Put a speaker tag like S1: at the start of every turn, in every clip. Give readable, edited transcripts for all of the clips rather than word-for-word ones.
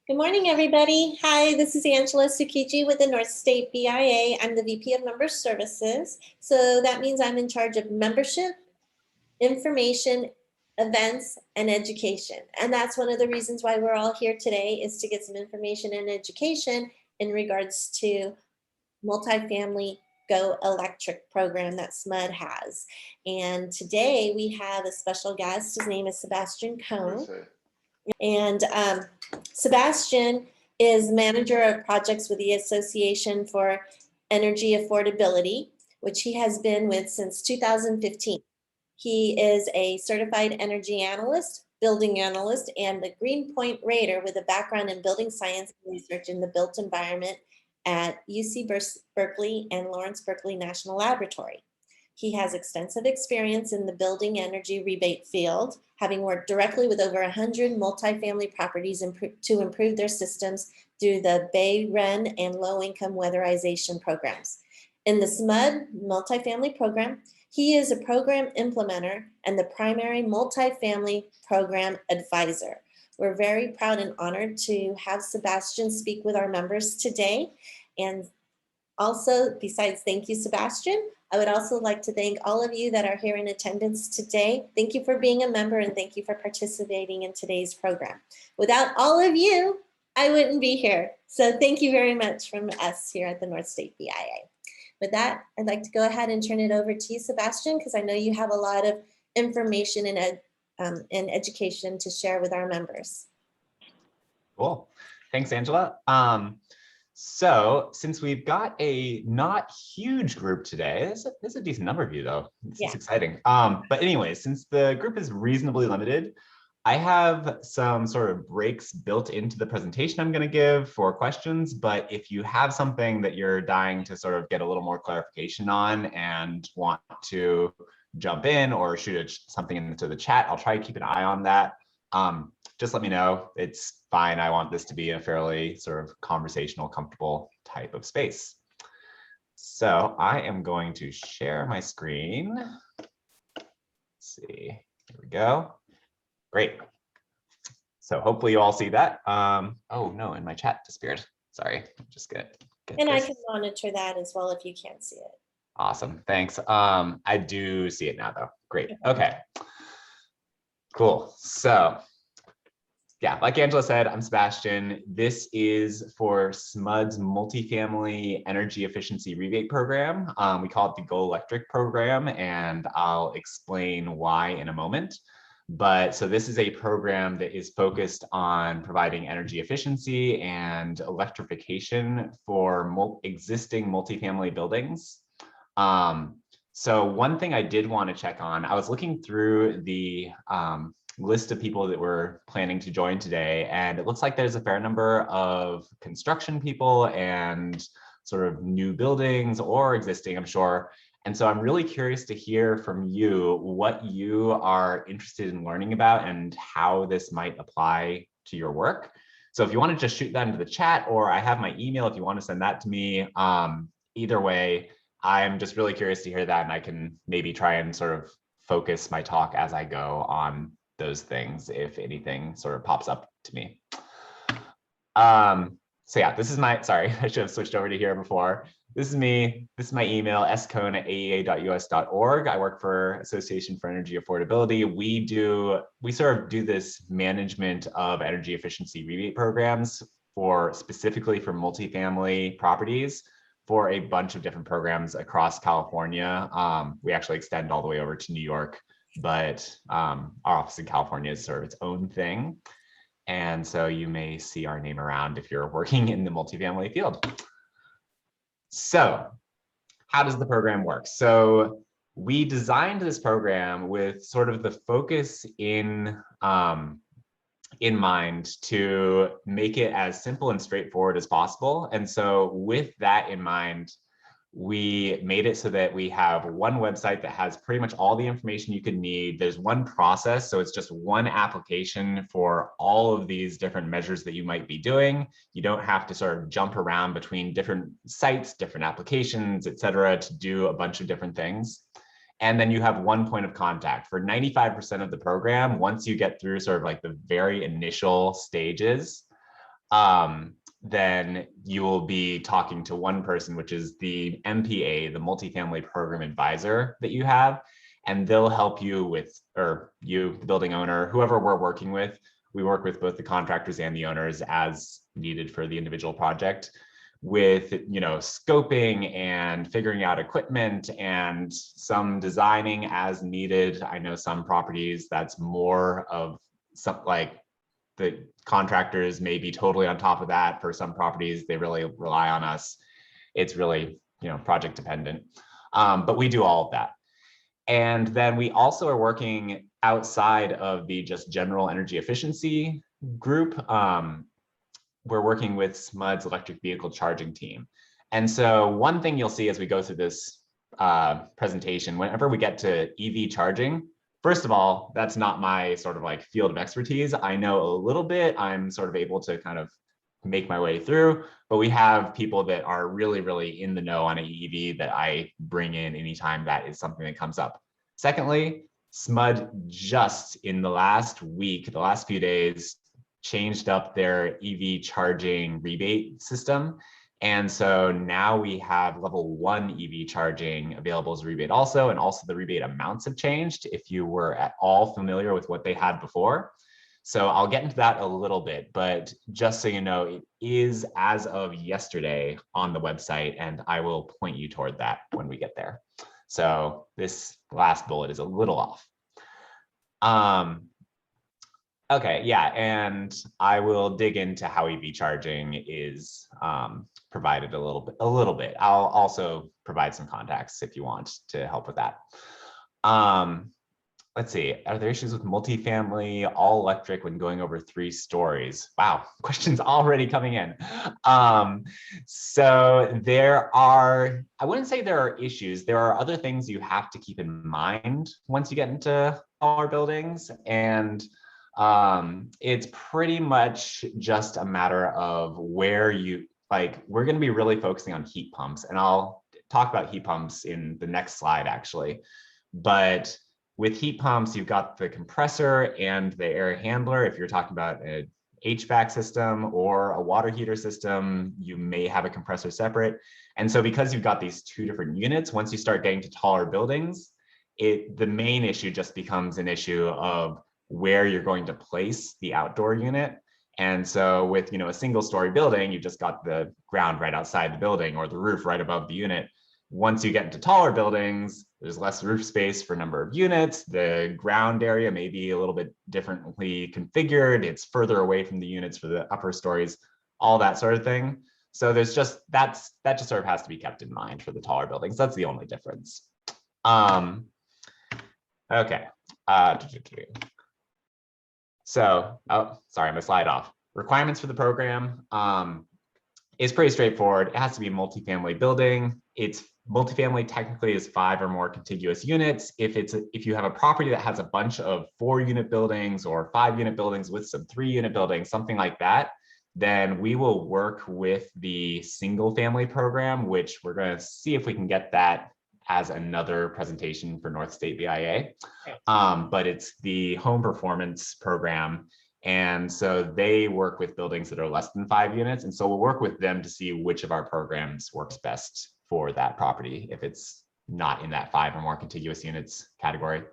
S1: Good morning, everybody. Hi, this is Angela Tsukiji with the North State BIA. I'm the VP of Member Services. So that means I'm in charge of membership, information, events, and education. And that's one of the reasons why we're all here today, is to get some information and education in regards to multifamily Go Electric program that SMUD has. And today we have a special guest. His name is Sebastian Cohn. And Sebastian is manager of projects with the Association for Energy Affordability, which he has been with since 2015. He is a certified energy analyst, building analyst, and the Green Point Rater with a background in building science and research in the built environment at UC Berkeley and Lawrence Berkeley National Laboratory. He has extensive experience in the building energy rebate field, having worked directly with over 100 multifamily properties to improve their systems through the Bay REN and low-income weatherization programs. In the SMUD multifamily program, he is a program implementer and the primary multifamily program advisor. We're very proud and honored to have Sebastian speak with our members today. And also, besides thank you, Sebastian, I would also like to thank all of you that are here in attendance today. Thank you for being a member and thank you for participating in today's program. Without all of you, I wouldn't be here. So thank you very much from us here at the North State BIA. With that, I'd like to go ahead and turn it over to you, Sebastian, because I know you have a lot of information and education to share with our members.
S2: Cool. Thanks, Angela. So since we've got a not huge group today, there's a decent number of you though. This is exciting. But anyways, since the group is reasonably limited, I have some sort of breaks built into the presentation I'm going to give for questions. But if you have something that you're dying to sort of get a little more clarification on and want to jump in or shoot something into the chat, I'll try to keep an eye on that. Just let me know. It's fine. I want this to be a fairly sort of conversational, comfortable type of space. So I am going to share my screen. Let's see, here we go. Great. So hopefully you all see that. Oh no, and my chat disappeared. Sorry, just get
S1: And
S2: this.
S1: I can monitor that as well if you can't see it.
S2: Awesome, thanks. I do see it now though. Great, okay. Cool, so yeah, like Angela said, I'm Sebastian. This is for SMUD's multifamily energy efficiency rebate program. We call it the Go Electric program, and I'll explain why in a moment. But so this is a program that is focused on providing energy efficiency and electrification for existing multifamily buildings. So one thing I did want to check on, I was looking through the list of people that were planning to join today, and it looks like there's a fair number of construction people and sort of new buildings or existing, I'm sure. And so I'm really curious to hear from you what you are interested in learning about and how this might apply to your work. So if you want to just shoot that into the chat, or I have my email if you want to send that to me, either way, I'm just really curious to hear that, and I can maybe try and sort of focus my talk as I go on those things if anything sort of pops up to me. So yeah, this is my, sorry, I should have switched over to here before. This is me, this is my email, scohn@aea.us.org. I work for Association for Energy Affordability. We sort of do this management of energy efficiency rebate programs specifically for multifamily properties for a bunch of different programs across California. We actually extend all the way over to New York, but our office in California is sort of its own thing. And so you may see our name around if you're working in the multifamily field. So how does the program work? So we designed this program with sort of the focus in mind to make it as simple and straightforward as possible. And so with that in mind, we made it so that we have one website that has pretty much all the information you could need. There's one process, so it's just one application for all of these different measures that you might be doing. You don't have to sort of jump around between different sites, different applications, et cetera, to do a bunch of different things. And then you have one point of contact. For 95% of the program, once you get through sort of like the very initial stages, then you will be talking to one person, which is the MPA, the multifamily program advisor that you have, and they'll help you with, or you, the building owner, whoever we're working with. We work with both the contractors and the owners as needed for the individual project, with, you know, scoping and figuring out equipment and some designing as needed. I know some properties that's more of something like the contractors may be totally on top of that. For some properties, they really rely on us. It's really, you know, project dependent, but we do all of that. And then we also are working outside of the just general energy efficiency group. We're working with SMUD's electric vehicle charging team. And so one thing you'll see as we go through this presentation, whenever we get to EV charging, first of all, that's not my sort of like field of expertise. I know a little bit, I'm sort of able to kind of make my way through, but we have people that are really, really in the know on an EV that I bring in anytime that is something that comes up. Secondly, SMUD just in the last week, the last few days, changed up their EV charging rebate system. And so now we have level 1 EV charging available as a rebate also, and also the rebate amounts have changed if you were at all familiar with what they had before. So I'll get into that a little bit, but just so you know, it is as of yesterday on the website, and I will point you toward that when we get there. So this last bullet is a little off. Okay, yeah, and I will dig into how EV charging is provided a little bit. I'll also provide some contacts if you want to help with that. Let's see, are there issues with multifamily all electric when going over 3 stories? Wow, questions already coming in. So there are, I wouldn't say there are issues. There are other things you have to keep in mind once you get into taller buildings, and it's pretty much just a matter of where you, like, we're going to be really focusing on heat pumps, and I'll talk about heat pumps in the next slide actually. But with heat pumps, you've got the compressor and the air handler. If you're talking about an HVAC system or a water heater system, you may have a compressor separate. And so because you've got these 2 different units, once you start getting to taller buildings, the main issue just becomes an issue of where you're going to place the outdoor unit. And so with, you know, a single story building, you've just got the ground right outside the building or the roof right above the unit. Once you get into taller buildings, there's less roof space for number of units. The ground area may be a little bit differently configured. It's further away from the units for the upper stories, all that sort of thing. So there's just, that just sort of has to be kept in mind for the taller buildings. That's the only difference. Okay. So, oh, sorry, my slide off. Requirements for the program is pretty straightforward. It has to be a multifamily building. It's multifamily technically is 5 or more contiguous units. If you have a property that has a bunch of 4-unit buildings or 5-unit buildings with some 3-unit buildings, something like that, then we will work with the single family program, which we're going to see if we can get that as another presentation for North State BIA. But it's the home performance program. And so they work with buildings that are less than 5 units. And so we'll work with them to see which of our programs works best for that property if it's not in that 5 or more contiguous units category.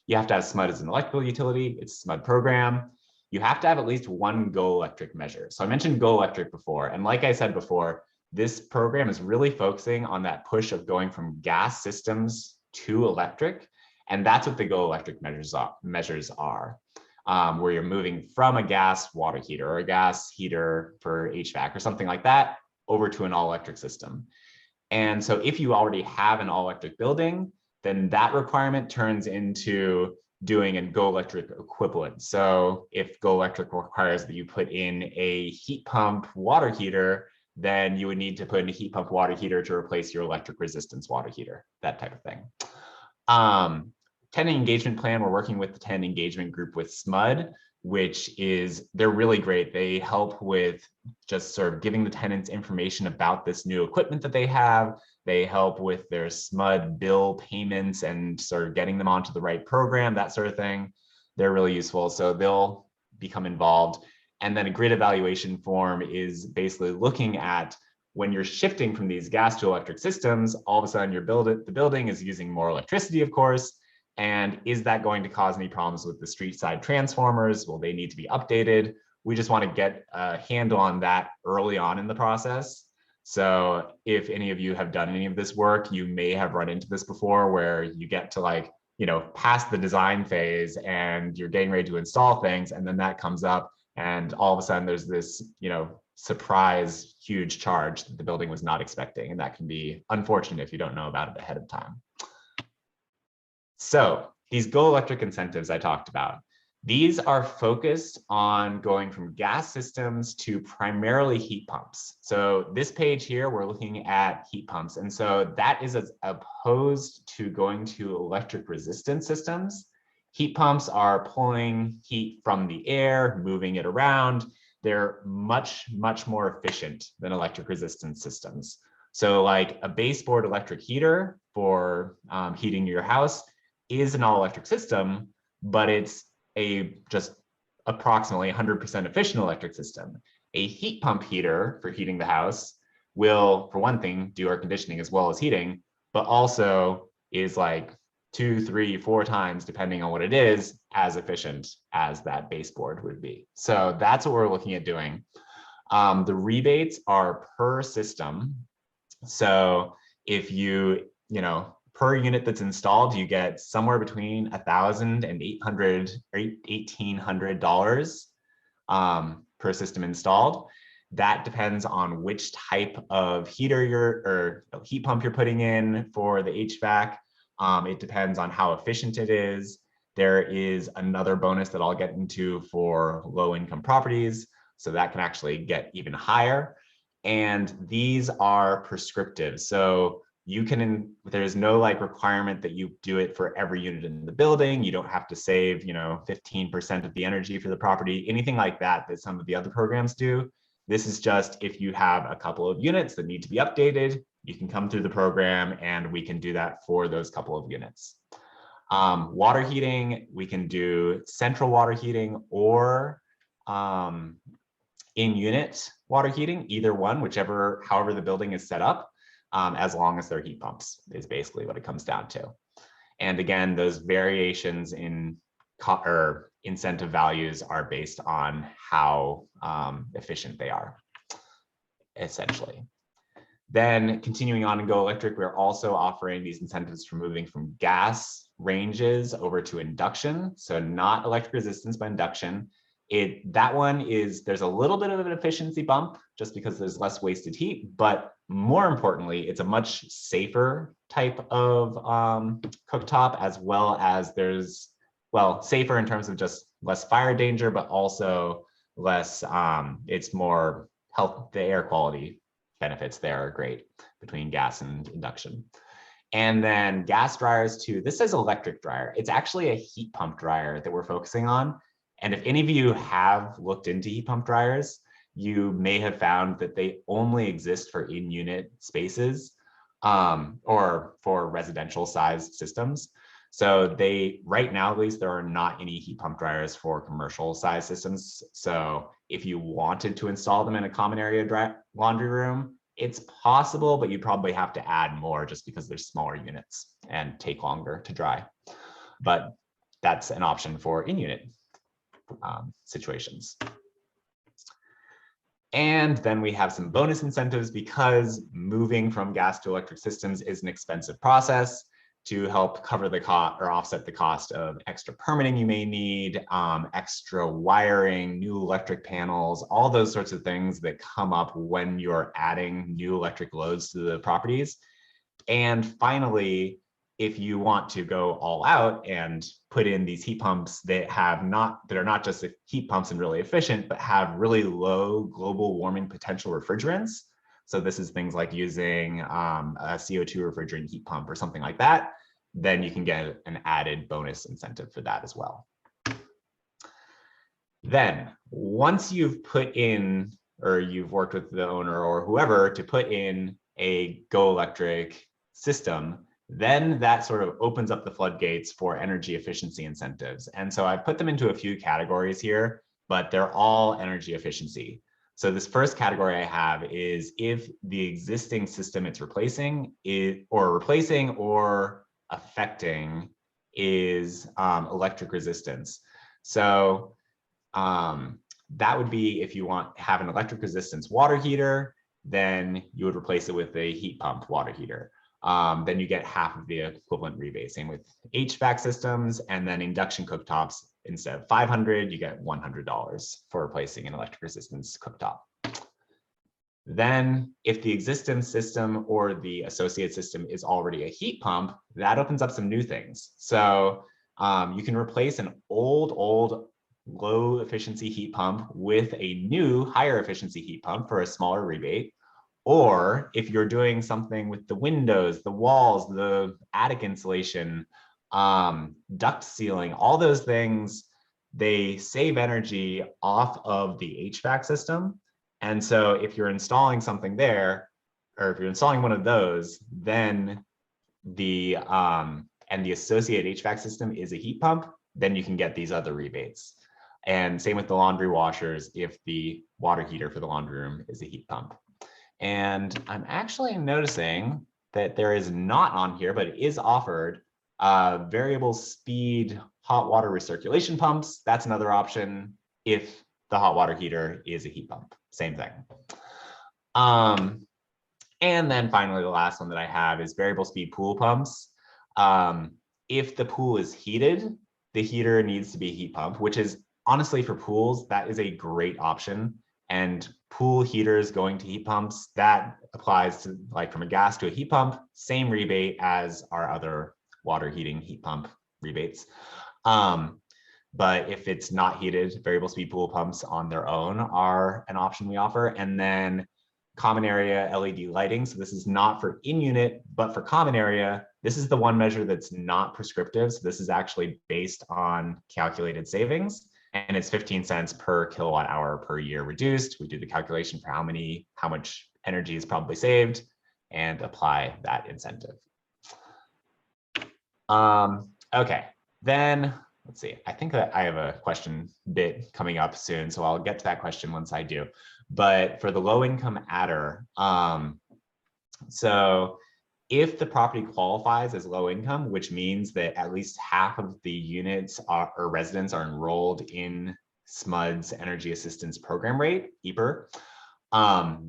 S2: You have to have SMUD as an electrical utility. It's a SMUD program. You have to have at least 1 Go Electric measure. So I mentioned Go Electric before. And like I said before, this program is really focusing on that push of going from gas systems to electric. And that's what the Go Electric measures are. Where you're moving from a gas water heater or a gas heater for HVAC or something like that over to an all-electric system. And so if you already have an all-electric building, then that requirement turns into doing a Go Electric equivalent. So if Go Electric requires that you put in a heat pump water heater, then you would need to put in a heat pump water heater to replace your electric resistance water heater, that type of thing. Tenant engagement plan, we're working with the tenant engagement group with SMUD, which is, they're really great. They help with just sort of giving the tenants information about this new equipment that they have. They help with their SMUD bill payments and sort of getting them onto the right program, that sort of thing. They're really useful. So they'll become involved. And then a grid evaluation form is basically looking at when you're shifting from these gas to electric systems, all of a sudden the building is using more electricity, of course. And is that going to cause any problems with the street side transformers? Will they need to be updated? We just want to get a handle on that early on in the process. So if any of you have done any of this work, you may have run into this before where you get to like, past the design phase and you're getting ready to install things. And then that comes up and all of a sudden there's this, surprise huge charge that the building was not expecting. And that can be unfortunate if you don't know about it ahead of time. So these Go Electric incentives I talked about, these are focused on going from gas systems to primarily heat pumps. So this page here, we're looking at heat pumps. And so that is as opposed to going to electric resistance systems. Heat pumps are pulling heat from the air, moving it around. They're much, much more efficient than electric resistance systems. So like a baseboard electric heater for heating your house is an all electric system, but it's a just approximately 100% efficient electric system. A heat pump heater for heating the house will, for one thing, do air conditioning as well as heating, but also is like 2, 3, 4 times, depending on what it is, as efficient as that baseboard would be. So that's what we're looking at doing. The rebates are per system. So if you, per unit that's installed, you get somewhere between $1,000 and $1,800 per system installed. That depends on which type of heater heat pump you're putting in for the HVAC. It depends on how efficient it is. There is another bonus that I'll get into for low-income properties, so that can actually get even higher. And these are prescriptive. So you can, there's no like requirement that you do it for every unit in the building. You don't have to save, 15% of the energy for the property, anything like that some of the other programs do. This is just if you have a couple of units that need to be updated, you can come through the program and we can do that for those couple of units. Water heating, we can do central water heating or in-unit water heating, either one, however the building is set up. As long as they're heat pumps is basically what it comes down to. And again, those variations in incentive values are based on how efficient they are, essentially. Then continuing on in Go Electric, we're also offering these incentives for moving from gas ranges over to induction. So not electric resistance, but induction. That one is, there's a little bit of an efficiency bump just because there's less wasted heat, but more importantly, it's a much safer type of cooktop, as well as safer in terms of just less fire danger, but also less, it's more health, the air quality benefits there are great between gas and induction. And then gas dryers too. This says electric dryer. It's actually a heat pump dryer that we're focusing on. And if any of you have looked into heat pump dryers, you may have found that they only exist for in-unit spaces or for residential sized systems. So right now, at least, there are not any heat pump dryers for commercial size systems. So if you wanted to install them in a common area laundry room, it's possible, but you probably have to add more just because they're smaller units and take longer to dry. But that's an option for in-unit situations. And then we have some bonus incentives because moving from gas to electric systems is an expensive process. To help cover the cost or offset the cost of extra permitting you may need, extra wiring, new electric panels, all those sorts of things that come up when you're adding new electric loads to the properties. And finally, if you want to go all out and put in these heat pumps that are not just heat pumps and really efficient, but have really low global warming potential refrigerants. So this is things like using a CO2 refrigerant heat pump or something like that. Then you can get an added bonus incentive for that as well. Then once you've put in, or you've worked with the owner or whoever to put in a Go Electric system, then that sort of opens up the floodgates for energy efficiency incentives. And so I've put them into a few categories here, but they're all energy efficiency. So this first category I have is if the existing system it's replacing or affecting is electric resistance. So that would be if you have an electric resistance water heater, then you would replace it with a heat pump water heater. Then you get half of the equivalent rebate. Same with HVAC systems, and then induction cooktops, instead of $500, you get $100 for replacing an electric resistance cooktop. Then if the existing system or the associated system is already a heat pump, that opens up some new things. So you can replace an old low efficiency heat pump with a new higher efficiency heat pump for a smaller rebate. Or if you're doing something with the windows, the walls, the attic insulation, duct sealing, all those things, they save energy off of the HVAC system. And so if you're installing something there, or if you're installing one of those, then and the associated HVAC system is a heat pump, then you can get these other rebates. And same with the laundry washers if the water heater for the laundry room is a heat pump. And I'm actually noticing that there is not on here, but it is offered variable speed hot water recirculation pumps. That's another option if the hot water heater is a heat pump. Same thing. And then finally, the last one that I have is variable speed pool pumps. If the pool is heated, the heater needs to be a heat pump, which is honestly for pools, that is a great option. And pool heaters going to heat pumps, that applies to like from a gas to a heat pump, same rebate as our other water heating heat pump rebates. But if it's not heated, variable speed pool pumps on their own are an option we offer. And then common area LED lighting. So this is not for in-unit, but for common area, this is the one measure that's not prescriptive. So this is actually based on calculated savings. And it's 15 cents per kilowatt hour per year reduced. We do the calculation for how much energy is probably saved and apply that incentive. Okay, then let's see. I think that I have a question bit coming up soon, so I'll get to that question once I do. But for the low income adder, so if the property qualifies as low income, which means that at least half of the units or residents are enrolled in SMUD's Energy Assistance Program rate, EPR,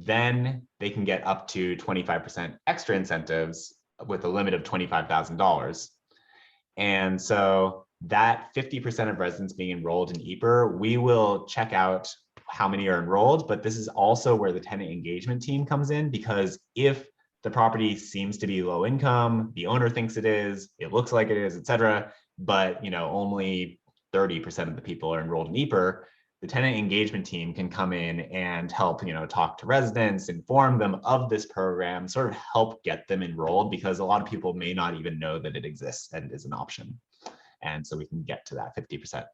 S2: then they can get up to 25% extra incentives with a limit of $25,000. And so that 50% of residents being enrolled in EPR, we will check out how many are enrolled, but this is also where the tenant engagement team comes in, because if the property seems to be low income, the owner thinks it is, it looks like it is, et cetera, but only 30% of the people are enrolled in EPR, the tenant engagement team can come in and help, talk to residents, inform them of this program, sort of help get them enrolled, because a lot of people may not even know that it exists and is an option. And so we can get to that 50%.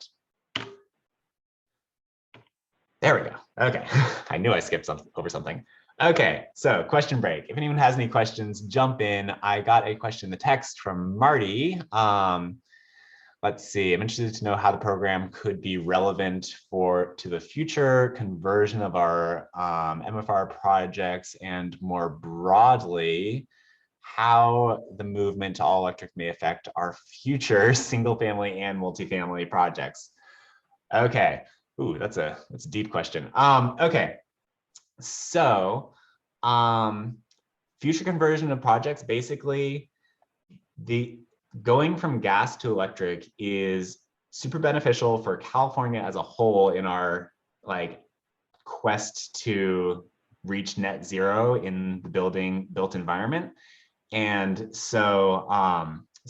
S2: There we go. Okay, I knew I skipped over something. Okay, so question break. If anyone has any questions, jump in. I got a question in the text from Marty. Let's see, I'm interested to know how the program could be relevant to the future conversion of our MFR projects, and more broadly, how the movement to all electric may affect our future single family and multifamily projects. Okay, ooh, that's a deep question. Okay. So future conversion of projects, basically going from gas to electric is super beneficial for California as a whole in our quest to reach net zero in the built environment. And so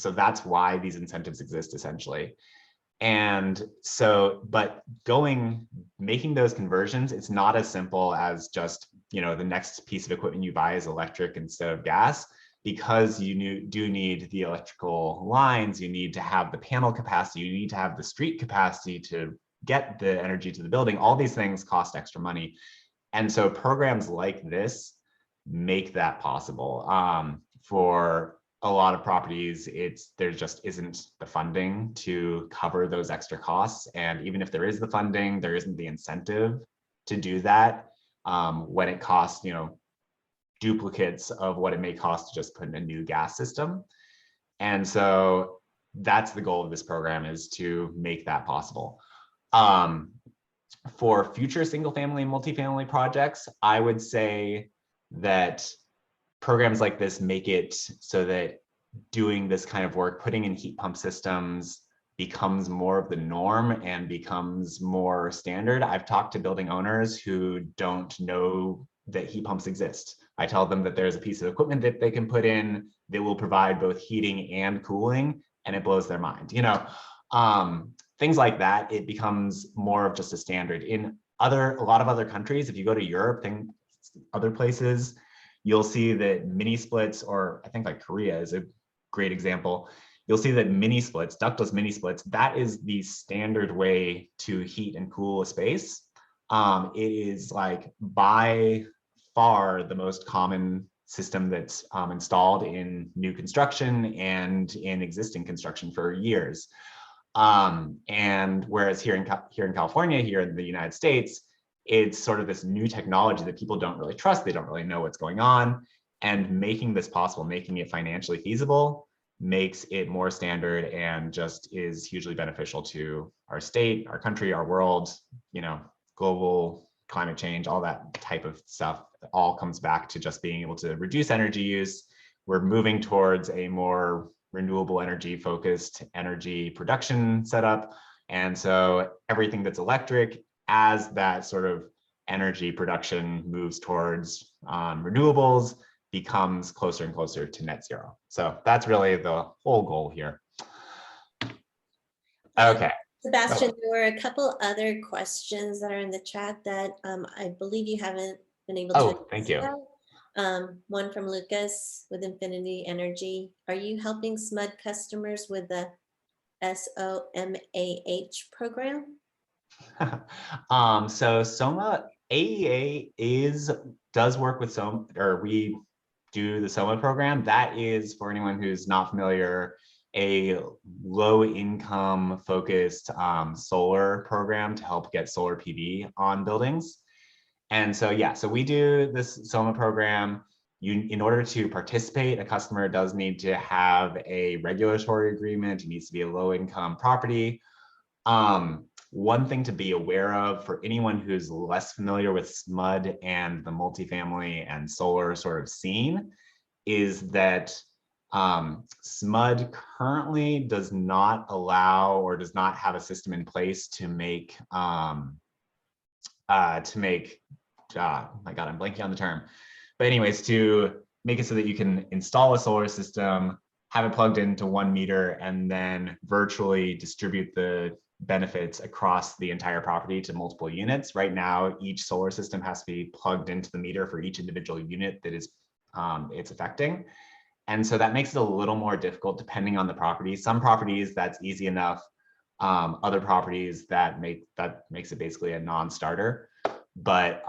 S2: that's why these incentives exist essentially. And so, but making those conversions, it's not as simple as just, the next piece of equipment you buy is electric instead of gas, because you do need the electrical lines, you need to have the panel capacity, you need to have the street capacity to get the energy to the building. All these things cost extra money. And so programs like this make that possible for a lot of properties, there just isn't the funding to cover those extra costs. And even if there is the funding, there isn't the incentive to do that when it costs, duplicates of what it may cost to just put in a new gas system. And so that's the goal of this program, is to make that possible. For future single family and multifamily projects, I would say that programs like this make it so that doing this kind of work, putting in heat pump systems, becomes more of the norm and becomes more standard. I've talked to building owners who don't know that heat pumps exist. I tell them that there's a piece of equipment that they can put in that will provide both heating and cooling, and it blows their mind. Things like that, it becomes more of just a standard. In a lot of other countries, if you go to Europe and other places, you'll see that mini splits, or I think like Korea is a great example, you'll see that mini splits, ductless mini splits, that is the standard way to heat and cool a space. It is like by far the most common system that's installed in new construction and in existing construction for years. And whereas here in California, here in the United States, it's sort of this new technology that people don't really trust. They don't really know what's going on. And making this possible, making it financially feasible, makes it more standard and just is hugely beneficial to our state, our country, our world, global climate change, all that type of stuff. It all comes back to just being able to reduce energy use. We're moving towards a more renewable energy focused energy production setup. And so everything that's electric, as that sort of energy production moves towards renewables, becomes closer and closer to net zero. So that's really the whole goal here. Okay.
S1: Sebastian, there were a couple other questions that are in the chat that I believe you haven't been able to.
S2: Oh, thank you.
S1: One from Lucas with Infinity Energy. Are you helping SMUD customers with the SOMAH program?
S2: So SOMA AEA does work with SOMA, or we do the SOMA program. That is, for anyone who's not familiar, a low income focused solar program to help get solar PV on buildings. And so, yeah, so we do this SOMA program. In order to participate, a customer does need to have a regulatory agreement. It needs to be a low income property. One thing to be aware of for anyone who's less familiar with SMUD and the multifamily and solar sort of scene is that SMUD currently does not allow or does not have a system in place to make my God, I'm blanking on the term. But anyways, to make it so that you can install a solar system, have it plugged into one meter, and then virtually distribute the benefits across the entire property to multiple units. Right now, each solar system has to be plugged into the meter for each individual unit that is it's affecting. And so that makes it a little more difficult depending on the property. Some properties that's easy enough. Other properties that makes it basically a non-starter. But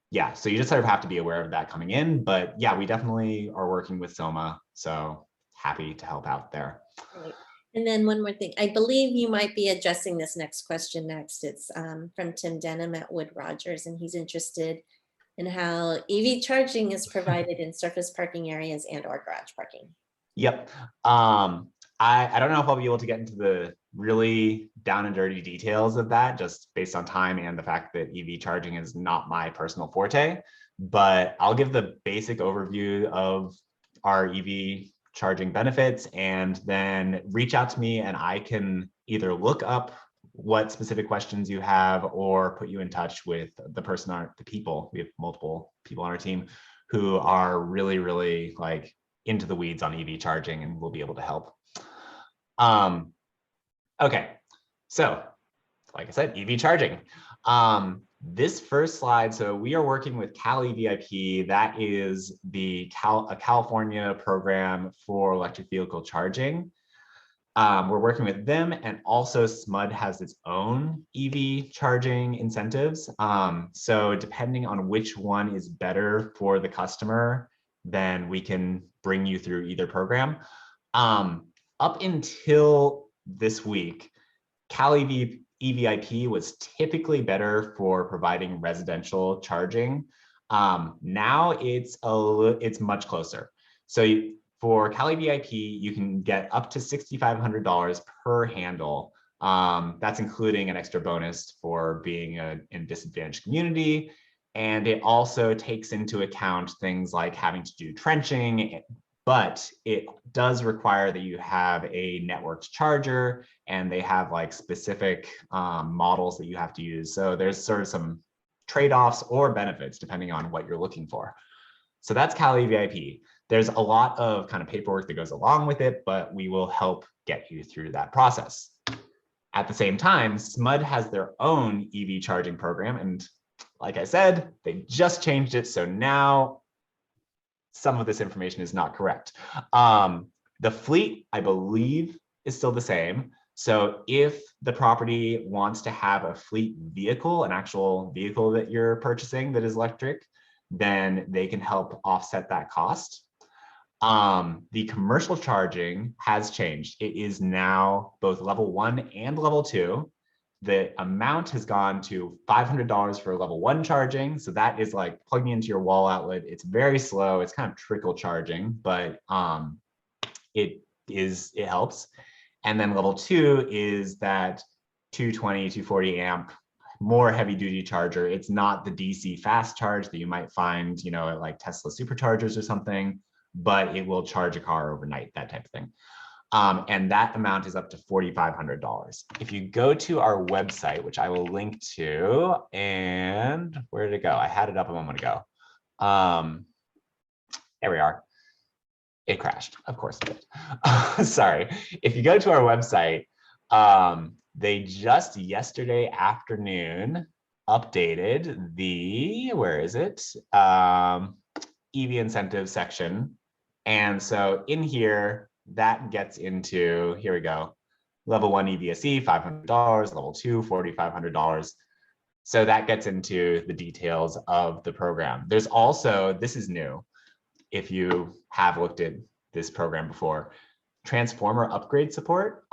S2: yeah, so you just sort of have to be aware of that coming in. But yeah, we definitely are working with SOMA. So happy to help out there.
S1: Right. And then one more thing, I believe you might be addressing this next question next. It's from Tim Denham at Wood Rogers, and he's interested in how EV charging is provided in surface parking areas and or garage parking.
S2: Yep. I don't know if I'll be able to get into the really down and dirty details of that, just based on time and the fact that EV charging is not my personal forte, but I'll give the basic overview of our EV charging benefits, and then reach out to me and I can either look up what specific questions you have or put you in touch with the people. We have multiple people on our team who are really, really like into the weeds on EV charging and will be able to help. Okay, so like I said, EV charging. This first slide, so we are working with Cali VIP. That is a California program for electric vehicle charging. We're working with them, and also SMUD has its own EV charging incentives. So depending on which one is better for the customer, then we can bring you through either program. Up until this week, Cali EVIP was typically better for providing residential charging. Now it's much closer. So for Cali VIP, you can get up to $6,500 per handle. That's including an extra bonus for being in a disadvantaged community. And it also takes into account things like having to do trenching, but it does require that you have a networked charger, and they have like specific models that you have to use. So there's sort of some trade-offs or benefits depending on what you're looking for. So that's Cali VIP. There's a lot of kind of paperwork that goes along with it, but we will help get you through that process. At the same time, SMUD has their own EV charging program. And like I said, they just changed it. So now some of this information is not correct. The fleet, I believe, is still the same. So if the property wants to have a fleet vehicle, an actual vehicle that you're purchasing that is electric, then they can help offset that cost. The commercial charging has changed. It is now both level 1 and level 2. The amount has gone to $500 for level 1 charging. So that is like plugging into your wall outlet. It's very slow. It's kind of trickle charging, but it helps. And then level 2 is that 220, 240 amp, more heavy duty charger. It's not the DC fast charge that you might find, at like Tesla superchargers or something, but it will charge a car overnight, that type of thing. And that amount is up to $4,500. If you go to our website, which I will link to, and where did it go? I had it up a moment ago. There we are. It crashed, of course it did. Sorry. If you go to our website, they just yesterday afternoon updated the, where is it? EV incentive section. And so in here, that gets into, here we go, level 1 EVSE, $500, level 2, $4,500. So that gets into the details of the program. There's also, this is new, if you have looked at this program before, transformer upgrade support.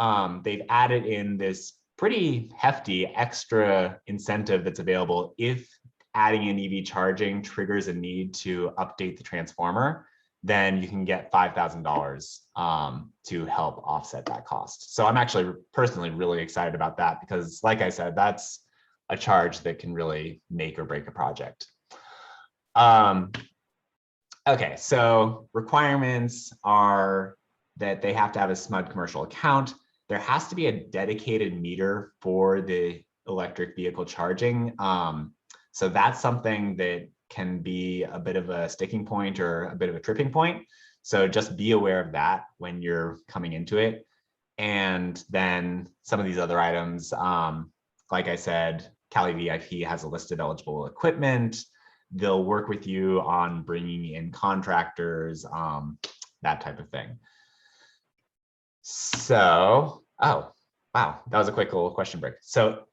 S2: They've added in this pretty hefty extra incentive that's available if adding in EV charging triggers a need to update the transformer. Then you can get $5,000 to help offset that cost. So I'm actually personally really excited about that because, like I said, that's a charge that can really make or break a project. Okay, so requirements are that they have to have a SMUD commercial account. There has to be a dedicated meter for the electric vehicle charging. So that's something that can be a bit of a sticking point or a bit of a tripping point. So just be aware of that when you're coming into it. And then some of these other items, like I said, Cali VIP has a list of eligible equipment. They'll work with you on bringing in contractors, that type of thing. So, oh, wow, that was a quick little question break. So,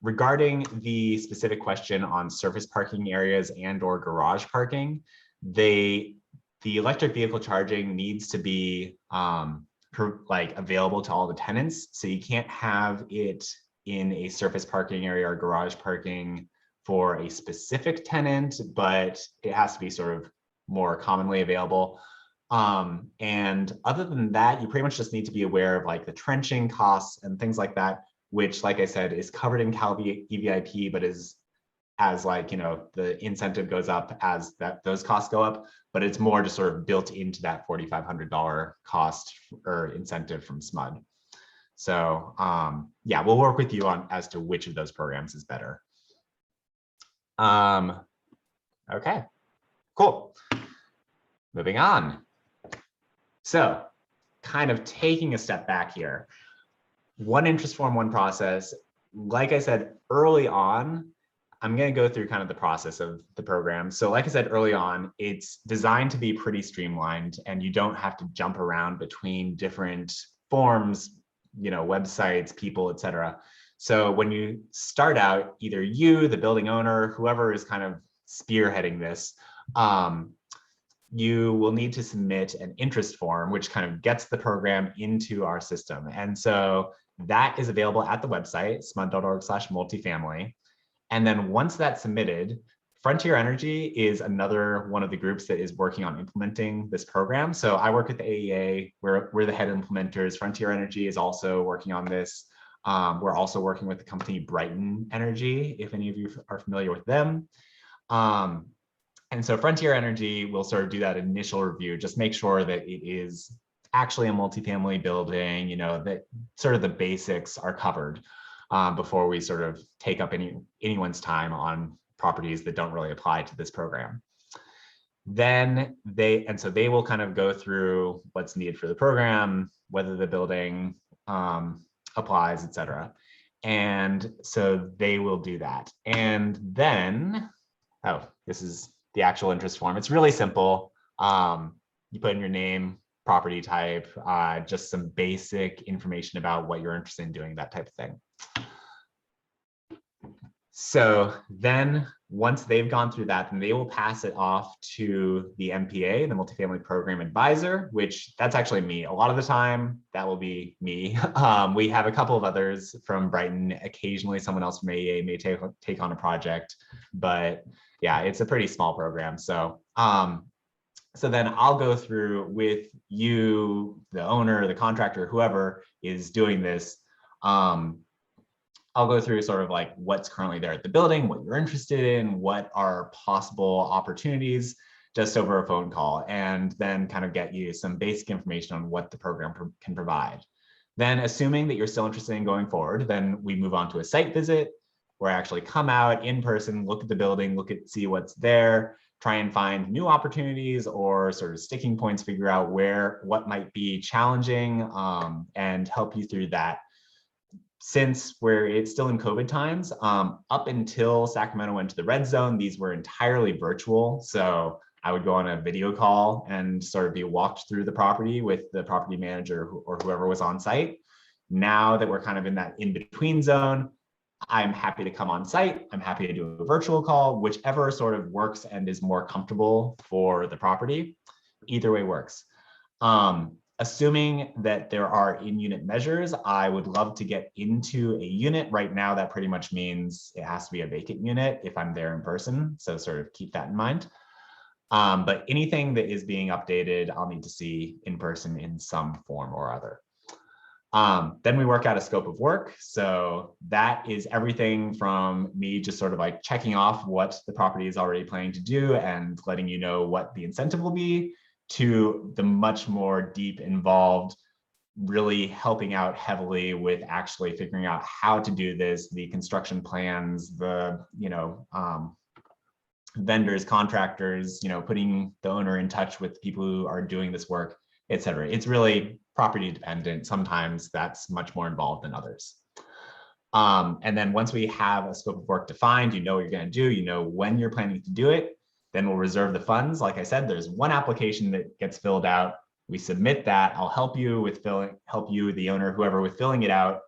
S2: regarding the specific question on surface parking areas and or garage parking, the electric vehicle charging needs to be available to all the tenants. So you can't have it in a surface parking area or garage parking for a specific tenant, but it has to be sort of more commonly available. And other than that, you pretty much just need to be aware of like the trenching costs and things like that, which, like I said, is covered in Cal EVIP, but is as like, the incentive goes up as those costs go up, but it's more just sort of built into that $4,500 cost or incentive from SMUD. So yeah, we'll work with you on as to which of those programs is better. Okay, cool. Moving on. So kind of taking a step back here, one interest form, one process. Like I said, early on, I'm going to go through kind of the process of the program. So like I said, early on, it's designed to be pretty streamlined and you don't have to jump around between different forms, websites, people, etc. So when you start out, either you, the building owner, whoever is kind of spearheading this, you will need to submit an interest form, which kind of gets the program into our system. And so that is available at the website, smud.org/multifamily. And then once that's submitted, Frontier Energy is another one of the groups that is working on implementing this program. So I work with the AEA, we're the head implementers. Frontier Energy is also working on this. We're also working with the company Brighton Energy, if any of you are familiar with them. And so Frontier Energy will sort of do that initial review, just make sure that it is actually a multifamily building, you know, that sort of the basics are covered before we sort of take up anyone's time on properties that don't really apply to this program. Then they will kind of go through what's needed for the program, whether the building applies, et cetera. And so they will do that. And then, oh, this is the actual interest form. It's really simple. You put in your name, property type, just some basic information about what you're interested in doing, that type of thing. So then once they've gone through that, then they will pass it off to the MPA, the Multifamily Program Advisor, which that's actually me. A lot of the time, that will be me. We have a couple of others from Brighton. Occasionally, someone else from AEA may take on a project, but yeah, it's a pretty small program. So, so then I'll go through with you, the owner, the contractor, whoever is doing this. I'll go through sort of like what's currently there at the building, what you're interested in, what are possible opportunities, just over a phone call, and then kind of get you some basic information on what the program can provide. Then, assuming that you're still interested in going forward, then we move on to a site visit where I actually come out in person, look at the building, see what's there, try and find new opportunities or sort of sticking points, figure out what might be challenging, and help you through that. Since it's still in COVID times, up until Sacramento went to the red zone, these were entirely virtual. So I would go on a video call and sort of be walked through the property with the property manager or whoever was on site. Now that we're kind of in that in-between zone, I'm happy to come on site. I'm happy to do a virtual call, whichever sort of works and is more comfortable for the property. Either way works. Assuming that there are in-unit measures, I would love to get into a unit. Right now, that pretty much means it has to be a vacant unit if I'm there in person. So sort of keep that in mind. But anything that is being updated, I'll need to see in person in some form or other. Then we work out a scope of work. So that is everything from me just sort of like checking off what the property is already planning to do and letting you know what the incentive will be, to the much more deep involved, really helping out heavily with actually figuring out how to do this, the construction plans, the, vendors, contractors, putting the owner in touch with people who are doing this work, et cetera. It's really property dependent. Sometimes that's much more involved than others. And then once we have a scope of work defined, you know what you're going to do, you know when you're planning to do it, then we'll reserve the funds. Like I said, there's one application that gets filled out. We submit that. I'll help you, the owner, whoever, with filling it out.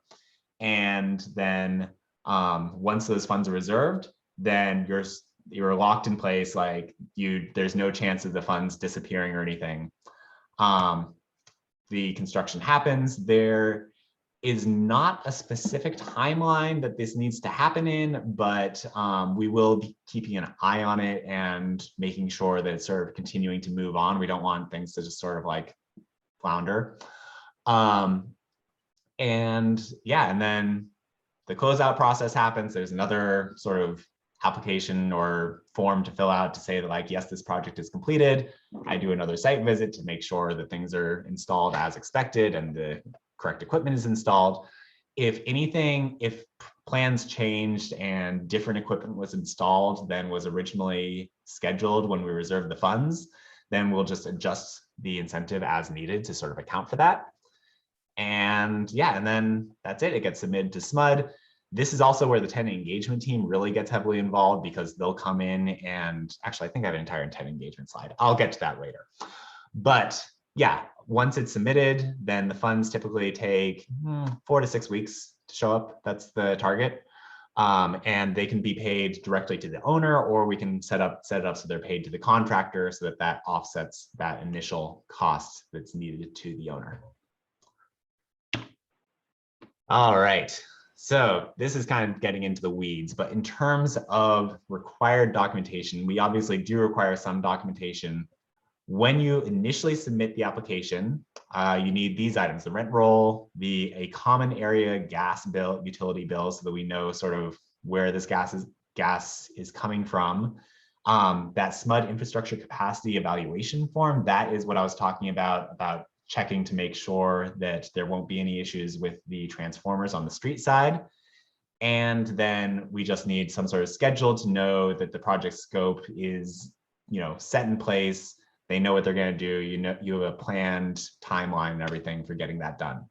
S2: And then once those funds are reserved, then you're locked in place. Like there's no chance of the funds disappearing or anything. The construction happens. There is not a specific timeline that this needs to happen in, but we will be keeping an eye on it and making sure that it's sort of continuing to move on. We don't want things to just sort of like flounder. And then the closeout process happens. There's another sort of application or form to fill out to say that, like, yes, this project is completed. I do another site visit to make sure that things are installed as expected and the correct equipment is installed. If plans changed and different equipment was installed than was originally scheduled when we reserved the funds, then we'll just adjust the incentive as needed to sort of account for that. And then that's it. It gets submitted to SMUD. This is also where the tenant engagement team really gets heavily involved, because they'll come in and actually, I think I have an entire tenant engagement slide. I'll get to that later. But yeah, once it's submitted, then the funds typically take 4 to 6 weeks to show up. That's the target. And they can be paid directly to the owner, or we can set it up so they're paid to the contractor so that that offsets that initial cost that's needed to the owner. All right, so this is kind of getting into the weeds, but in terms of required documentation, we obviously do require some documentation. When you initially submit the application, you need these items: the rent roll, a common area gas bill, utility bill, so that we know sort of where this gas is coming from. That SMUD infrastructure capacity evaluation form, that is what I was talking about checking to make sure that there won't be any issues with the transformers on the street side. And then we just need some sort of schedule to know that the project scope is, set in place. They know what they're going to do. You have a planned timeline and everything for getting that done.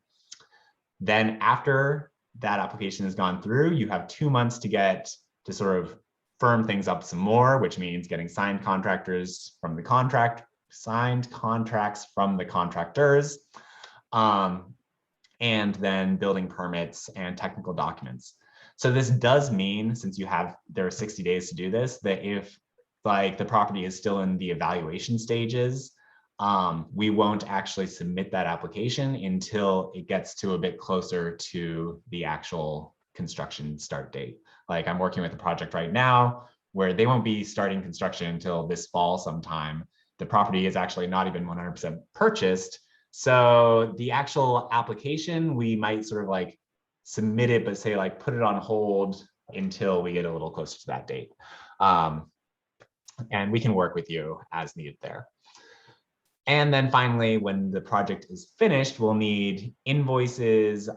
S2: Then after that application has gone through, you have 2 months to sort of firm things up some more, which means getting signed contracts from the contractors, and then building permits and technical documents. So this does mean, since there are 60 days to do this, that if the property is still in the evaluation stages, we won't actually submit that application until it gets to a bit closer to the actual construction start date. Like, I'm working with a project right now where they won't be starting construction until this fall sometime. The property is actually not even 100% purchased. So the actual application, we might sort of submit it, but say put it on hold until we get a little closer to that date. And we can work with you as needed there. And then finally, when the project is finished, we'll need invoices,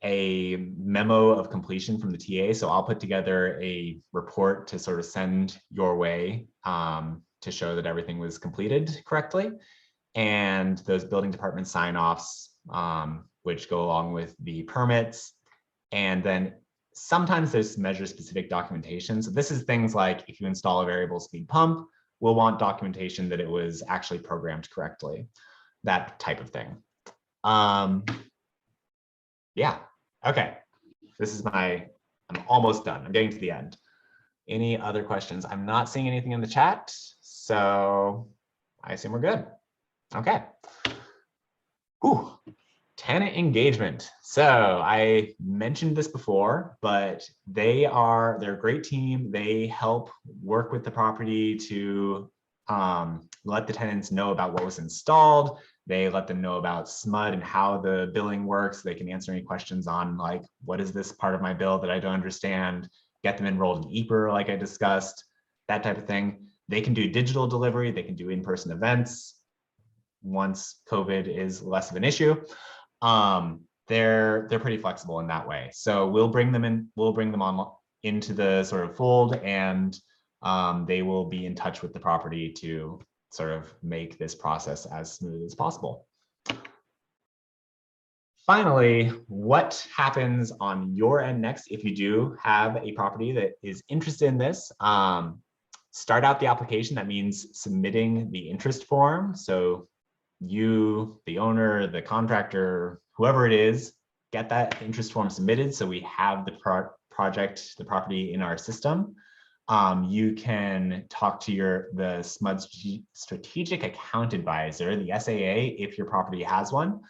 S2: a memo of completion from the TA. So I'll put together a report to sort of send your way to show that everything was completed correctly. And those building department sign-offs, which go along with the permits. And then sometimes there's measure-specific documentation. So this is things like if you install a variable speed pump, we'll want documentation that it was actually programmed correctly, that type of thing. Yeah, okay. I'm almost done. I'm getting to the end. Any other questions? I'm not seeing anything in the chat, so I assume we're good. Okay. Ooh. Tenant engagement. So I mentioned this before, but they're a great team. They help work with the property to let the tenants know about what was installed. They let them know about SMUD and how the billing works. They can answer any questions on what is this part of my bill that I don't understand, get them enrolled in EPR like I discussed, that type of thing. They can do digital delivery. They can do in-person events once COVID is less of an issue. They're pretty flexible in that way. So we'll bring them on into the sort of fold, and they will be in touch with the property to sort of make this process as smooth as possible. Finally, what happens on your end next if you do have a property that is interested in this? Start out the application. That means submitting the interest form. So you, the owner, the contractor, whoever it is, get that interest form submitted so we have the property in our system. You can talk to the SMUD strategic account advisor, the SAA, if your property has one.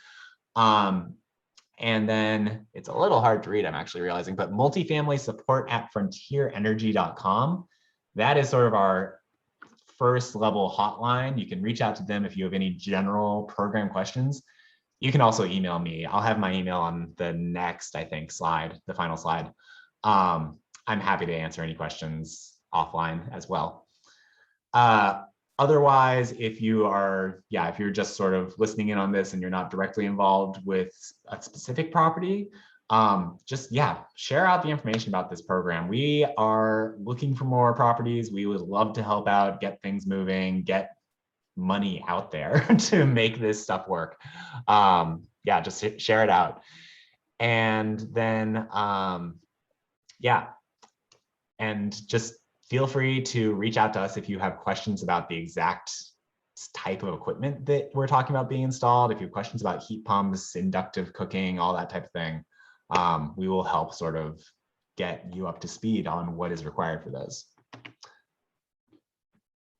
S2: And then it's a little hard to read, I'm actually realizing, but multifamily support at frontierenergy.com. That is sort of our first level hotline. You can reach out to them if you have any general program questions. You can also email me. I'll have my email on the next, I think, slide, the final slide. I'm happy to answer any questions offline as well. Otherwise, if you're just sort of listening in on this and you're not directly involved with a specific property, share out the information about this program. We are looking for more properties. We would love to help out, get things moving, get money out there to make this stuff work. Just share it out. And then, and just feel free to reach out to us if you have questions about the exact type of equipment that we're talking about being installed. If you have questions about heat pumps, inductive cooking, all that type of thing, we will help sort of get you up to speed on what is required for those.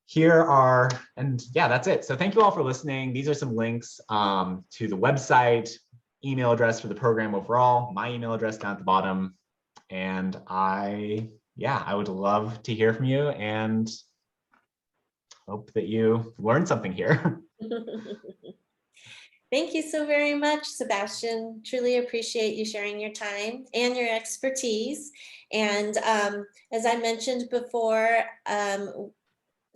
S2: Here are, and yeah, that's it. So thank you all for listening. These are some links to the website, email address for the program overall, my email address down at the bottom. And I would love to hear from you and hope that you learned something here.
S1: Thank you so very much, Sebastian. Truly appreciate you sharing your time and your expertise. And as I mentioned before,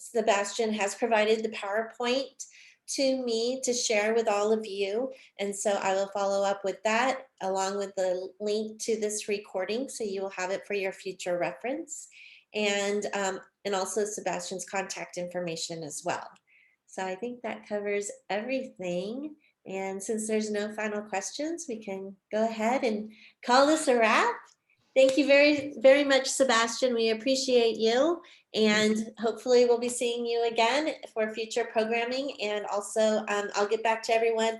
S1: Sebastian has provided the PowerPoint to me to share with all of you. And so I will follow up with that along with the link to this recording, so you will have it for your future reference. And also Sebastian's contact information as well. So I think that covers everything. And since there's no final questions, we can go ahead and call this a wrap. Thank you very, very much, Sebastian. We appreciate you. And hopefully we'll be seeing you again for future programming. And also I'll get back to everyone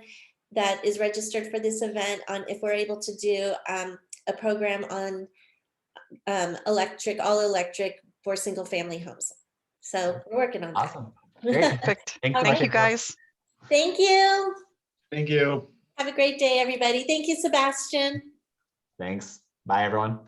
S1: that is registered for this event on if we're able to do a program on all electric for single family homes. So we're working on that.
S2: Awesome. Great.
S3: Perfect.
S2: Thanks so
S3: Thank
S2: much.
S3: you, guys.
S1: Thank you.
S4: Thank you.
S1: Have a great day, everybody. Thank you, Sebastian.
S2: Thanks. Bye, everyone.